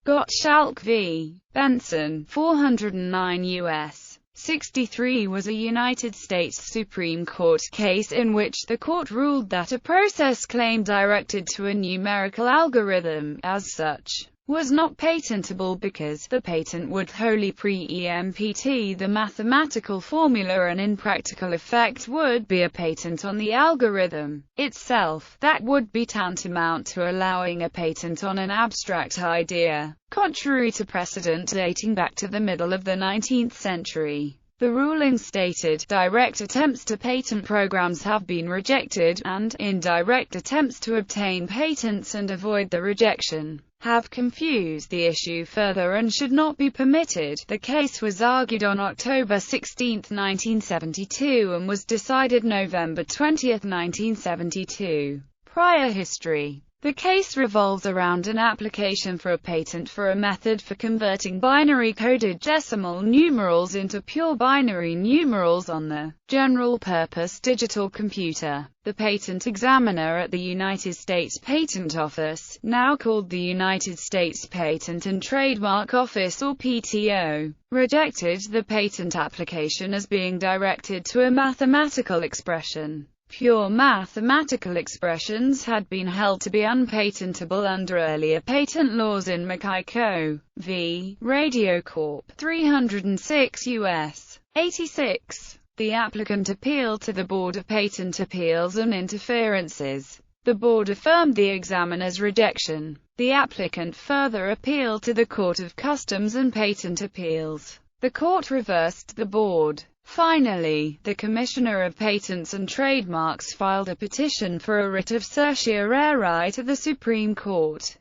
Gottschalk v. Benson, 409 U.S. 63 was a United States Supreme Court case in which the court ruled that a process claim directed to a numerical algorithm, as such, was not patentable because the patent would wholly preempt the mathematical formula and in practical effect would be a patent on the algorithm itself. That would be tantamount to allowing a patent on an abstract idea, contrary to precedent dating back to the middle of the 19th century. The ruling stated, direct attempts to patent programs have been rejected, and indirect attempts to obtain patents and avoid the rejection have confused the issue further and should not be permitted. The case was argued on October 16, 1972 and was decided November 20, 1972. Prior history. The case revolves around an application for a patent for a method for converting binary-coded decimal numerals into pure binary numerals on the general-purpose digital computer. The patent examiner at the United States Patent Office, now called the United States Patent and Trademark Office or PTO, rejected the patent application as being directed to a mathematical expression. Pure mathematical expressions had been held to be unpatentable under earlier patent laws in McKay Co. v. Radio Corp. 306 U.S. 86. The applicant appealed to the Board of Patent Appeals and Interferences. The board affirmed the examiner's rejection. The applicant further appealed to the Court of Customs and Patent Appeals. The court reversed the board. Finally, the Commissioner of Patents and Trademarks filed a petition for a writ of certiorari to the Supreme Court.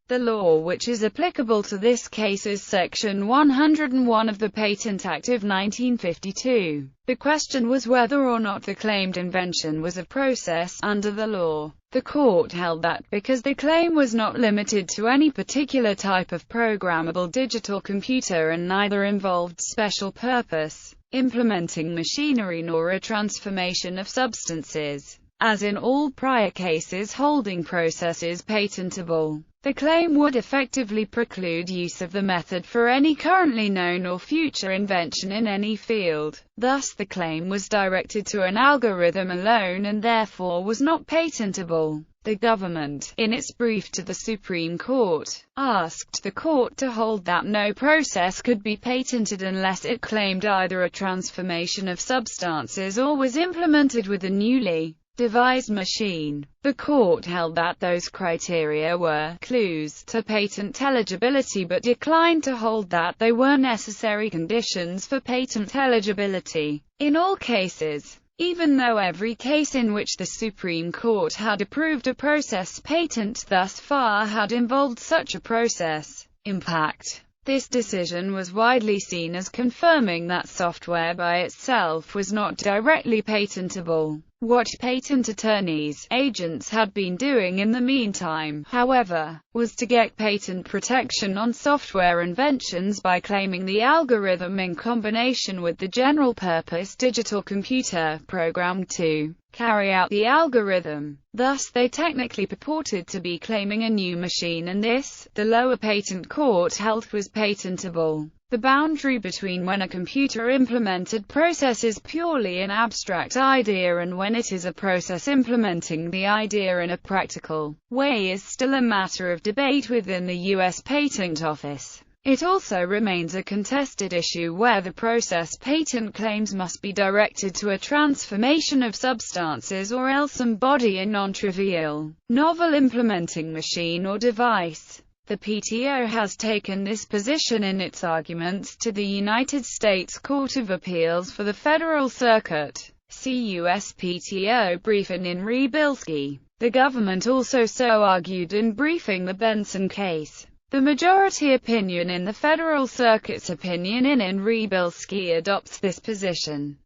The law which is applicable to this case is Section 101 of the Patent Act of 1952. The question was whether or not the claimed invention was a process under the law. The court held that, because the claim was not limited to any particular type of programmable digital computer and neither involved special purpose, implementing machinery nor a transformation of substances, as in all prior cases holding processes patentable, the claim would effectively preclude use of the method for any currently known or future invention in any field. Thus the claim was directed to an algorithm alone and therefore was not patentable. The government, in its brief to the Supreme Court, asked the court to hold that no process could be patented unless it claimed either a transformation of substances or was implemented with a newly devised machine. The court held that those criteria were clues to patent eligibility but declined to hold that they were necessary conditions for patent eligibility. In all cases, even though every case in which the Supreme Court had approved a process patent thus far had involved such a process impact, this decision was widely seen as confirming that software by itself was not directly patentable. What patent attorneys, agents had been doing in the meantime, however, was to get patent protection on software inventions by claiming the algorithm in combination with the general-purpose digital computer programmed to carry out the algorithm. Thus they technically purported to be claiming a new machine, and this, the lower patent court held, was patentable. The boundary between when a computer-implemented process is purely an abstract idea and when it is a process implementing the idea in a practical way is still a matter of debate within the U.S. Patent Office. It also remains a contested issue where the process patent claims must be directed to a transformation of substances or else embody a non-trivial, novel implementing machine or device. The PTO has taken this position in its arguments to the United States Court of Appeals for the Federal Circuit. See USPTO brief and in v.Bilski. The government also so argued in briefing the Benson case. The majority opinion in the Federal Circuit's opinion in v.Bilski adopts this position.